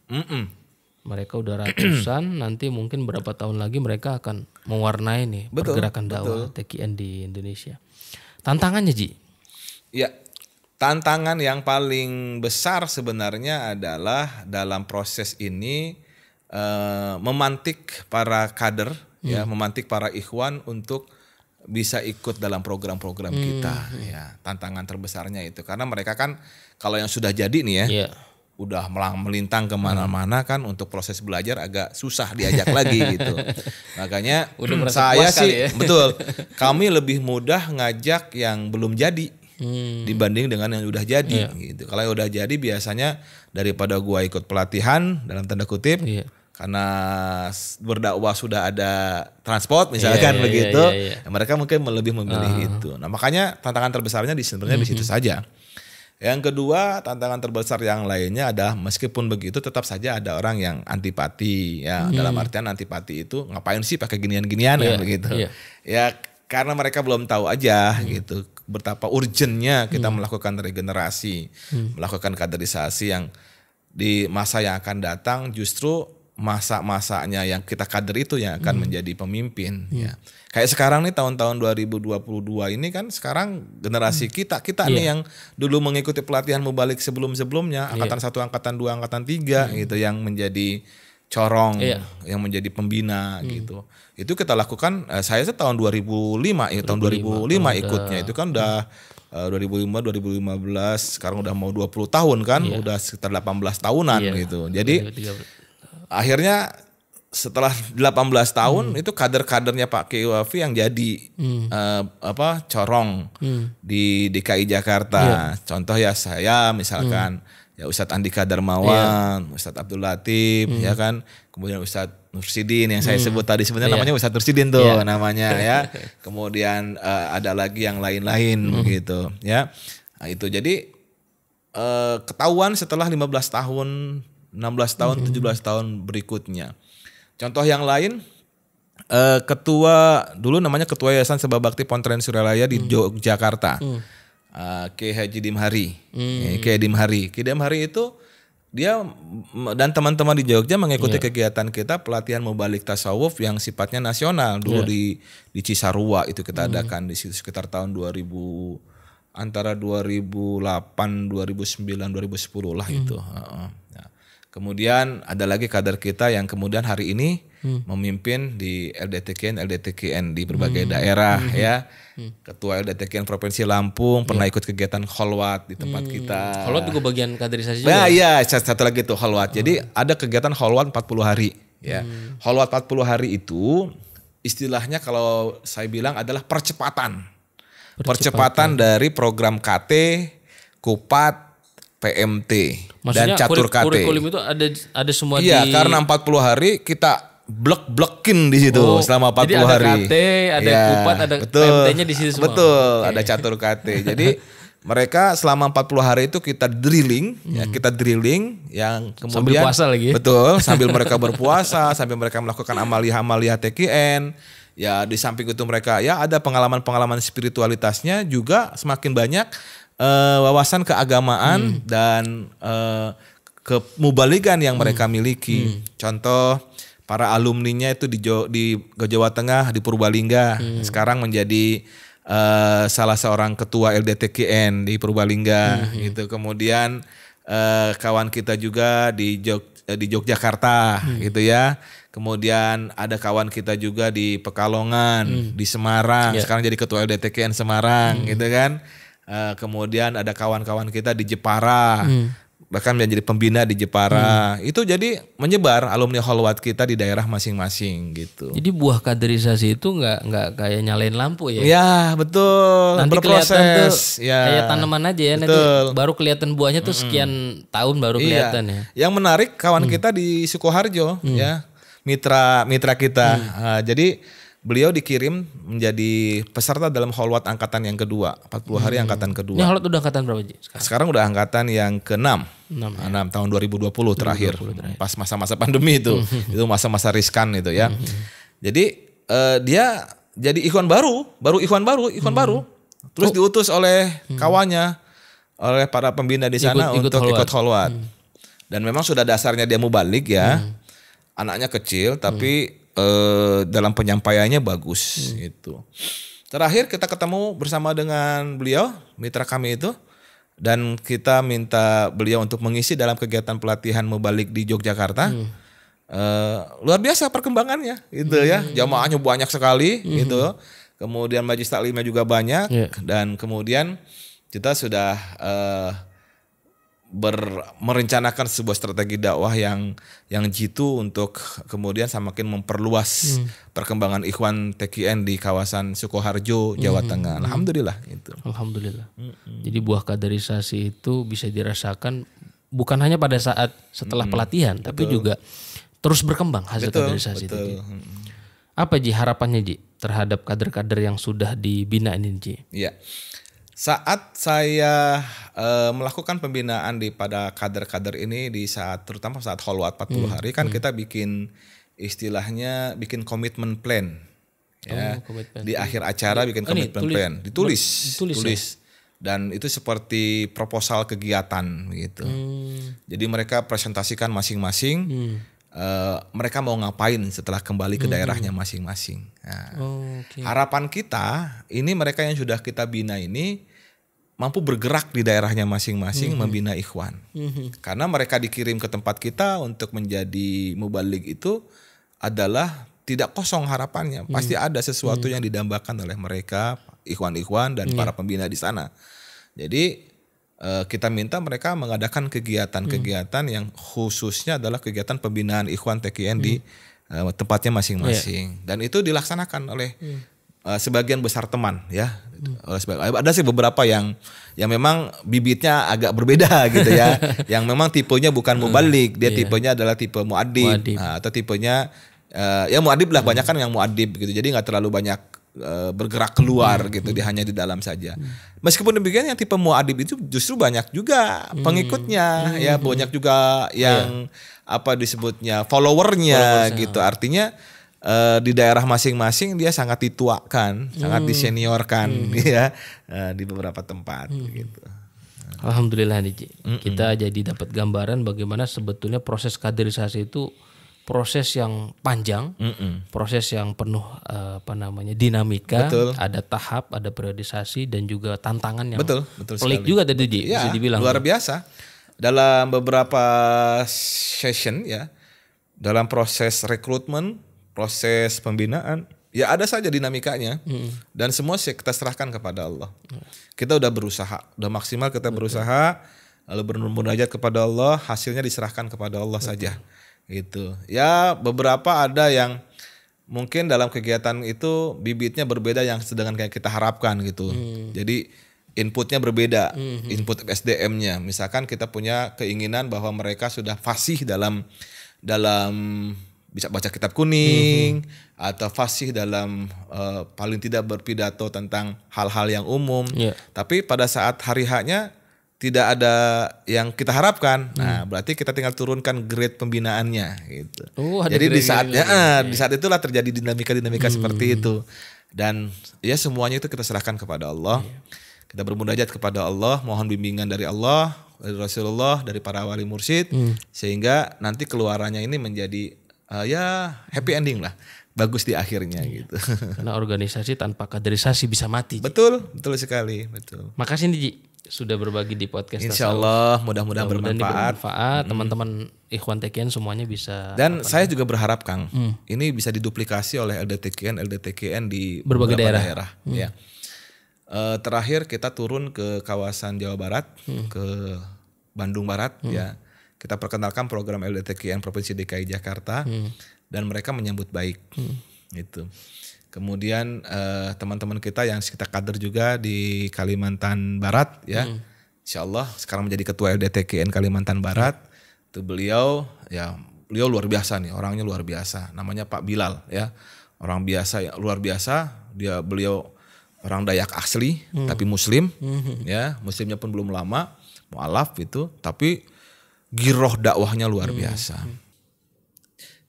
Mereka udah ratusan, nanti mungkin berapa tahun lagi mereka akan mewarnai nih pergerakan dakwah TKN di Indonesia. Tantangannya Ji? Ya, tantangan yang paling besar sebenarnya adalah dalam proses ini memantik para kader, ya, memantik para ikhwan untuk bisa ikut dalam program-program kita. Ya, tantangan terbesarnya itu karena mereka kan kalau yang sudah jadi nih ya, udah melintang kemana-mana kan untuk proses belajar agak susah diajak lagi gitu. Makanya saya sih betul, kami lebih mudah ngajak yang belum jadi. dibanding dengan yang udah jadi gitu. Kalau yang udah jadi biasanya daripada gua ikut pelatihan dalam tanda kutip karena berdakwah sudah ada transport misalkan begitu, mereka mungkin lebih memilih itu. Nah, makanya tantangan terbesarnya sebenarnya di situ saja. Yang kedua, tantangan terbesar yang lainnya adalah meskipun begitu tetap saja ada orang yang antipati ya. Dalam artian antipati itu ngapain sih pakai ginian-ginian ya begitu. Ya karena mereka belum tahu aja gitu betapa urgentnya kita melakukan regenerasi, melakukan kaderisasi yang di masa yang akan datang justru masa-masanya yang kita kader itu yang akan menjadi pemimpin ya. Kayak sekarang nih tahun-tahun 2022 ini kan sekarang generasi kita nih yang dulu mengikuti pelatihan mubalik sebelum-sebelumnya angkatan 1, angkatan 2, angkatan 3 gitu yang menjadi corong, yang menjadi pembina gitu. Itu kita lakukan saya tahun 2005 ya, tahun 2005 ikutnya itu kan udah 2005 2015 sekarang udah mau 20 tahun kan, udah sekitar 18 tahunan gitu. Jadi akhirnya setelah 18 tahun itu kader-kadernya Pak Kiai Wafi yang jadi corong di DKI Jakarta. Contoh ya saya misalkan ya Ustadz Andika Darmawan, Ustadz Abdul Latif ya kan, kemudian Ustadz Nursidin yang saya sebut tadi sebenarnya namanya Ustadz Nursidin tuh namanya ya. Kemudian ada lagi yang lain-lain begitu ya. Nah, itu jadi ketahuan setelah 15 tahun 16 tahun, 17 tahun berikutnya. Contoh yang lain, ketua dulu namanya Ketua Yayasan Sebab Bakti Pontren Suralaya di Yogyakarta, Kiai Haji Dimhari. Kiai Dimhari itu dia dan teman-teman di Jogja mengikuti kegiatan kita pelatihan mubalik tasawuf yang sifatnya nasional. Dulu di Cisarua itu kita adakan di situ sekitar tahun 2000 antara 2008, 2009, 2010 lah itu. Kemudian ada lagi kader kita yang kemudian hari ini memimpin di LDTKN di berbagai daerah ya. Ketua LDTKN Provinsi Lampung pernah ikut kegiatan kholwat di tempat kita. Kholwat juga bagian kaderisasi juga. Nah iya, satu lagi tuh kholwat. Jadi ada kegiatan kholwat 40 hari ya. Kholwat 40 hari itu istilahnya kalau saya bilang adalah percepatan dari program KT, Kupat, PMT. Maksudnya dan catur KT. Kurikulum itu ada semua iya, karena 40 hari kita blek-blekin di situ selama 40 jadi ada hari. KT, ada Kupat, ada PMT-nya di situ semua. Betul, ada catur KT. Jadi mereka selama 40 hari itu kita drilling yang kemudian sambil puasa lagi. Betul, sambil mereka berpuasa, sambil mereka melakukan amaliyah TKN. Ya di samping itu mereka ya ada pengalaman-pengalaman spiritualitasnya juga semakin banyak. Wawasan keagamaan dan kemubalikan yang mereka miliki. Contoh para alumninya itu di Jawa Tengah di Purbalingga sekarang menjadi salah seorang ketua LDTKN di Purbalingga gitu. Kemudian kawan kita juga di Yogyakarta gitu ya. Kemudian ada kawan kita juga di Pekalongan, di Semarang sekarang jadi ketua LDTKN Semarang gitu kan. Kemudian ada kawan-kawan kita di Jepara, bahkan menjadi pembina di Jepara. Itu jadi menyebar alumni kholwat kita di daerah masing-masing gitu. Jadi buah kaderisasi itu nggak kayak nyalain lampu ya? Ya betul. Nanti berproses. Kelihatan tuh ya. Kayak tanaman aja ya. Nanti baru kelihatan buahnya tuh sekian tahun baru kelihatan ya. Yang menarik kawan kita di Sukoharjo ya, mitra kita. Jadi beliau dikirim menjadi peserta dalam kholwat angkatan yang kedua, 40 hari angkatan kedua. Ini kholwat udah angkatan berapa Ji? Sekarang udah angkatan yang ke-6. 6 tahun 2020 terakhir. Pas masa-masa pandemi itu. Itu masa-masa riskan itu ya. Jadi dia jadi ikhwan baru. Terus diutus oleh kawannya, oleh para pembina di sana untuk ikut kholwat. Dan memang sudah dasarnya dia mubalik ya. Anaknya kecil tapi dalam penyampaiannya bagus gitu. Terakhir kita ketemu bersama dengan beliau, mitra kami itu, dan kita minta beliau untuk mengisi dalam kegiatan pelatihan mubalik di Yogyakarta. Luar biasa perkembangannya gitu ya. Jamaahnya banyak sekali gitu. Kemudian majelis taklimnya juga banyak dan kemudian kita sudah merencanakan sebuah strategi dakwah yang jitu untuk kemudian semakin memperluas perkembangan Ikhwan TKN di kawasan Sukoharjo, Jawa Tengah. Alhamdulillah gitu. Alhamdulillah. Jadi buah kaderisasi itu bisa dirasakan bukan hanya pada saat setelah pelatihan, tapi juga terus berkembang hasil kaderisasi itu. Ji. Apa Ji harapannya Ji terhadap kader-kader yang sudah dibina ini Ji? Iya. Saat saya melakukan pembinaan pada kader-kader ini terutama saat Kholwat 40 hari kan kita bikin istilahnya bikin komitmen plan ya. Di akhir acara bikin komitmen plan, ditulis. Dan itu seperti proposal kegiatan gitu. Jadi mereka presentasikan masing-masing mereka mau ngapain setelah kembali ke daerahnya masing-masing. Nah, harapan kita ini mereka yang sudah kita bina ini mampu bergerak di daerahnya masing-masing membina ikhwan. Karena mereka dikirim ke tempat kita untuk menjadi mubaligh itu adalah tidak kosong harapannya. Pasti ada sesuatu yang didambakan oleh mereka, ikhwan-ikhwan dan para pembina di sana. Jadi kita minta mereka mengadakan kegiatan-kegiatan yang khususnya adalah kegiatan pembinaan ikhwan TKN di tempatnya masing-masing. Dan itu dilaksanakan oleh sebagian besar teman ya. Ada sih beberapa yang memang bibitnya agak berbeda gitu ya. Yang memang tipenya bukan mubaligh, dia tipenya adalah tipe muadib. Atau tipenya ya muadib lah, banyak kan yang muadib gitu. Jadi nggak terlalu banyak bergerak keluar gitu, dia hanya di dalam saja. Meskipun demikian yang tipe muadib itu justru banyak juga pengikutnya ya, banyak juga yang apa disebutnya followernya gitu. Artinya di daerah masing-masing dia sangat dituakan, sangat diseniorkan ya di beberapa tempat gitu. Alhamdulillah nih Ji. Kita jadi dapat gambaran bagaimana sebetulnya proses kaderisasi itu proses yang panjang, proses yang penuh dinamika, ada tahap, ada periodisasi dan juga tantangan yang pelik juga tadi Ji, bisa dibilang. Luar biasa. Dalam beberapa session ya, dalam proses rekrutmen, proses pembinaan, ya ada saja dinamikanya. Dan semua kita serahkan kepada Allah. Kita udah berusaha, udah maksimal kita berusaha, lalu bermunajat kepada Allah, hasilnya diserahkan kepada Allah saja. Gitu. Ya beberapa ada yang mungkin dalam kegiatan itu bibitnya berbeda yang sedang kayak kita harapkan gitu. Jadi inputnya berbeda, input SDM-nya. Misalkan kita punya keinginan bahwa mereka sudah fasih dalam bisa baca kitab kuning atau fasih dalam paling tidak berpidato tentang hal-hal yang umum. Tapi pada saat hari H-nya tidak ada yang kita harapkan. Nah, berarti kita tinggal turunkan grade pembinaannya gitu. Jadi di saat itulah terjadi dinamika seperti itu. Dan ya semuanya itu kita serahkan kepada Allah. Kita bermunajat kepada Allah, mohon bimbingan dari Allah, dari Rasulullah, dari para wali mursyid sehingga nanti keluarannya ini menjadi ya happy ending lah. Bagus di akhirnya gitu. Karena organisasi tanpa kaderisasi bisa mati. Betul sekali, betul. Makasih nih Ji sudah berbagi di podcast. Insyaallah mudah-mudahan bermanfaat. Teman-teman Ikhwan TKN semuanya bisa. Dan saya juga berharap Kang, ini bisa diduplikasi oleh LDTKN di berbagai daerah. Ya. Terakhir kita turun ke kawasan Jawa Barat, ke Bandung Barat ya. Kita perkenalkan program LDTKN Provinsi DKI Jakarta dan mereka menyambut baik gitu. Kemudian teman-teman kita yang kita kader juga di Kalimantan Barat ya, insyaallah sekarang menjadi ketua LDTKN Kalimantan Barat. Itu beliau luar biasa nih, orangnya luar biasa. Namanya Pak Bilal ya, orang biasa ya, luar biasa. Beliau orang Dayak asli tapi Muslim ya, Muslimnya pun belum lama, mualaf itu, tapi giroh dakwahnya luar biasa.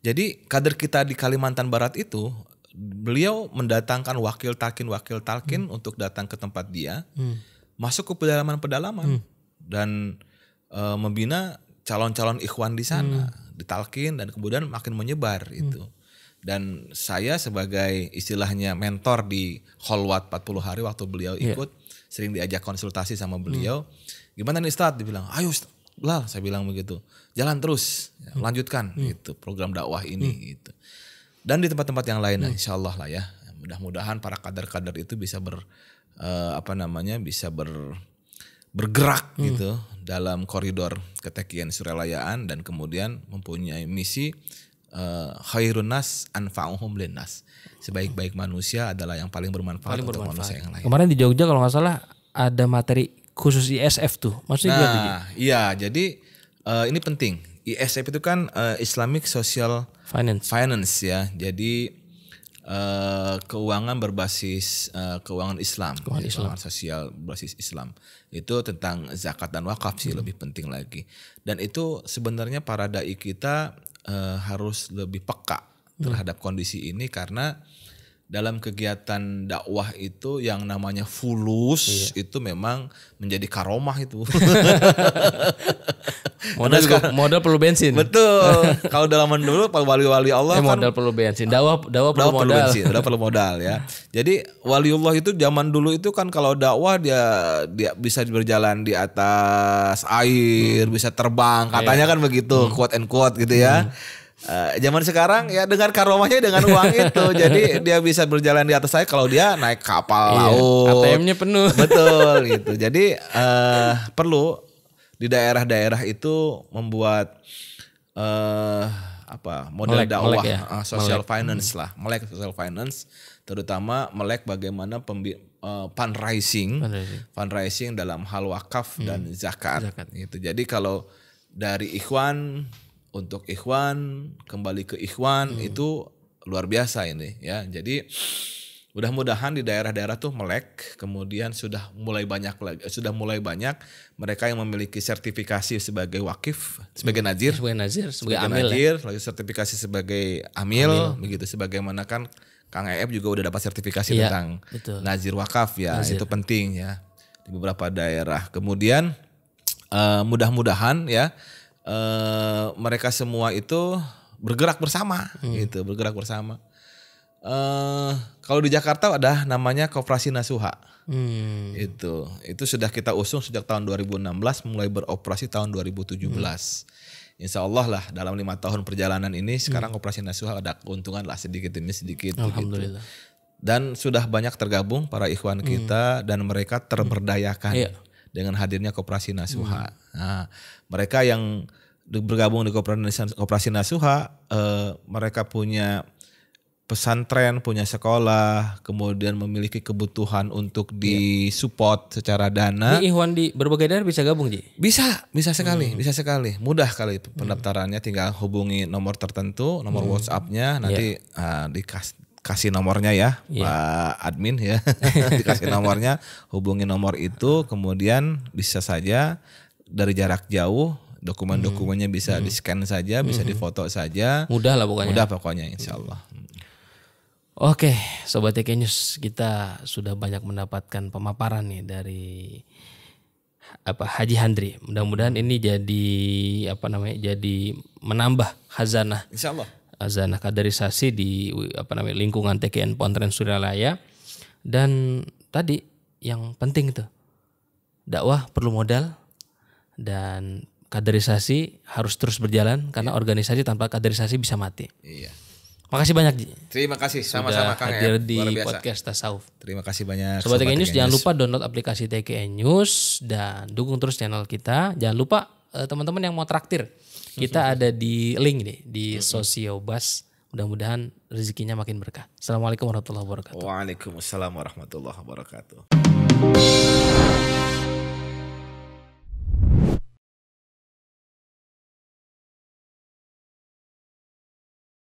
Jadi kader kita di Kalimantan Barat itu beliau mendatangkan wakil talkin untuk datang ke tempat dia, masuk ke pedalaman dan membina calon-calon ikhwan di sana, ditalkin dan kemudian makin menyebar itu. Dan saya sebagai istilahnya mentor di Kholwat 40 hari waktu beliau ikut, sering diajak konsultasi sama beliau. Gimana nih Ustadz? Dibilang, ayo lah, saya bilang begitu. Jalan terus, lanjutkan gitu program dakwah ini gitu. Dan di tempat-tempat yang lain insyaallah lah ya. Mudah-mudahan para kader-kader itu bisa bergerak gitu dalam koridor ketekian surelayaan dan kemudian mempunyai misi khairun nas anfa'uhum linnas. Sebaik-baik manusia adalah yang paling bermanfaat untuk manusia yang lain. Kemarin di Jogja kalau nggak salah ada materi khusus ISF tuh. Maksudnya gimana tuh? Iya, jadi ini penting. ISF itu kan Islamic Social Finance ya. Jadi keuangan berbasis keuangan Islam, keuangan sosial berbasis Islam. Itu tentang zakat dan wakaf sih lebih penting lagi. Dan itu sebenarnya para dai kita harus lebih peka terhadap kondisi ini karena dalam kegiatan dakwah itu yang namanya fulus itu memang menjadi karomah itu. Modal perlu bensin. Betul. Kalau dalam dulu wali-wali Allah kan modal perlu bensin. Dakwah perlu modal. Bensin, perlu modal ya. Jadi waliullah itu zaman dulu itu kan kalau dakwah dia bisa berjalan di atas air, bisa terbang, katanya kan begitu, quote and quote gitu ya. Zaman sekarang ya dengan karomahnya dengan uang itu, jadi dia bisa berjalan di atas air kalau dia naik kapal laut. ATM-nya penuh. Betul gitu. Jadi perlu di daerah-daerah itu membuat model dakwah social finance lah, melek social finance, terutama melek bagaimana fundraising dalam hal wakaf dan zakat. Gitu. Jadi kalau dari ikhwan untuk ikhwan kembali ke ikhwan itu luar biasa ini ya. Jadi mudah-mudahan di daerah-daerah tuh melek, kemudian sudah mulai banyak mereka yang memiliki sertifikasi sebagai wakif, sebagai nazir, sebagai amil, lagi sertifikasi sebagai amil, begitu. Sebagaimana kan Kang EF juga udah dapat sertifikasi tentang nazir wakaf ya, itu penting ya di beberapa daerah. Kemudian mudah-mudahan ya mereka semua itu bergerak bersama gitu, bergerak bersama. Kalau di Jakarta ada namanya Koperasi Nasuha. Itu sudah kita usung sejak tahun 2016, mulai beroperasi tahun 2017. Insya Allah lah dalam 5 tahun perjalanan ini sekarang Koperasi Nasuha ada keuntungan lah sedikit demi sedikit. Alhamdulillah. Gitu. Dan sudah banyak tergabung para ikhwan kita dan mereka terberdayakan dengan hadirnya Koperasi Nasuha. Nah, mereka yang bergabung di Koperasi Nasuha, mereka punya pesantren, punya sekolah, kemudian memiliki kebutuhan untuk disupport secara dana. Ini ikhwan di berbagai daerah bisa gabung, Ji? Bisa sekali, bisa sekali. Mudah kali pendaftarannya, tinggal hubungi nomor tertentu, nomor WhatsApp-nya, nanti dikasih nomornya ya, Pak admin ya. Dikasih nomornya, hubungi nomor itu, kemudian bisa saja dari jarak jauh, dokumen-dokumennya bisa di-scan saja, bisa difoto saja. Mudah lah pokoknya. Mudah pokoknya insyaallah. Oke, Sobat TK News, kita sudah banyak mendapatkan pemaparan nih dari Haji Handri. Mudah-mudahan ini jadi menambah khazanah. Insyaallah. Khazanah kaderisasi di lingkungan TKN Pontren Suryalaya. Dan tadi yang penting itu dakwah perlu modal dan kaderisasi harus terus berjalan karena organisasi tanpa kaderisasi bisa mati. Iya. Makasih banyak, Ji. Terima kasih sama-sama Kang hadir di podcast Tasawuf. Terima kasih banyak. Sobat TKN News, jangan lupa download aplikasi TKN News dan dukung terus channel kita. Jangan lupa teman-teman yang mau traktir, kita ada di link nih di Sosiobas. Mudah-mudahan rezekinya makin berkah. Assalamualaikum warahmatullahi wabarakatuh. Waalaikumsalam warahmatullahi wabarakatuh.